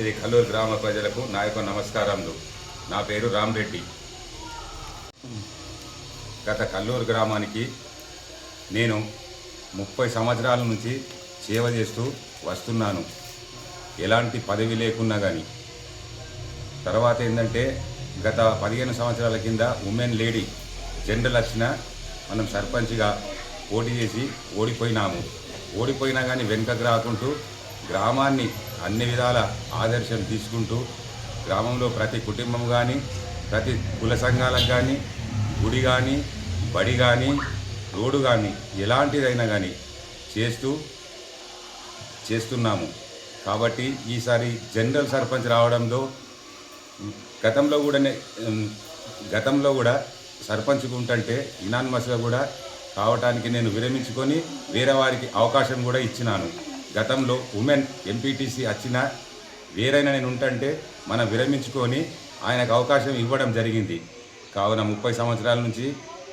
ఇది కల్లూరు గ్రామ ప్రజలకు నా యొక్క నమస్కారములు. నా పేరు రామరెడ్డి. గత కల్లూరు గ్రామానికి నేను 30 సంవత్సరాల నుంచి సేవ చేస్తూ వస్తున్నాను. ఎలాంటి పదవి లేకున్నా కానీ. తర్వాత ఏంటంటే గత 15 సంవత్సరాల కింద ఉమెన్ లేడీ జనరల్ వచ్చిన మనం సర్పంచ్గా పోటీ చేసి ఓడిపోయినా కానీ వెనుకకు రాకుంటూ గ్రామాన్ని అన్ని విధాల ఆదర్శం తీసుకుంటూ గ్రామంలో ప్రతి కుటుంబం కానీ ప్రతి కుల సంఘాలకు కానీ గుడి కానీ బడి కానీ రోడ్డు కానీ ఎలాంటిదైనా కానీ చేస్తున్నాము. కాబట్టి ఈసారి జనరల్ సర్పంచ్ రావడంతో గతంలో కూడా సర్పంచ్కు ఉంటుంటే ఇనానిమస్గా కూడా కావటానికి నేను విరమించుకొని వేరే వారికి అవకాశం కూడా ఇచ్చినాను. గతంలో ఉమెన్ ఎంపీటీసీ వచ్చినా వేరైనా నేను ఉంటుంటే మనం విరమించుకొని ఆయనకు అవకాశం ఇవ్వడం జరిగింది. కావున 30 సంవత్సరాల నుంచి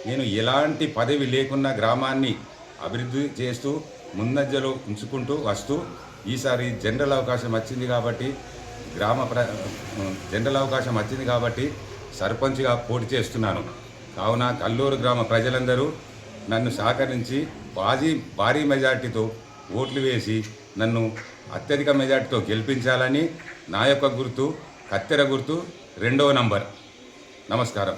నేను ఎలాంటి పదవి లేకున్నా గ్రామాన్ని అభివృద్ధి చేస్తూ ముందంజలో ఉంచుకుంటూ వస్తూ ఈసారి జనరల్ అవకాశం వచ్చింది కాబట్టి సర్పంచ్గా పోటీ చేస్తున్నాను. కావున కల్లూరు గ్రామ ప్రజలందరూ నన్ను సహకరించి భారీ మెజార్టీతో ఓట్లు వేసి నన్ను అత్యధిక మెజార్టీతో గెలిపించాలని నా యొక్క గుర్తు కత్తెర గుర్తు 2వ నంబర్. నమస్కారం.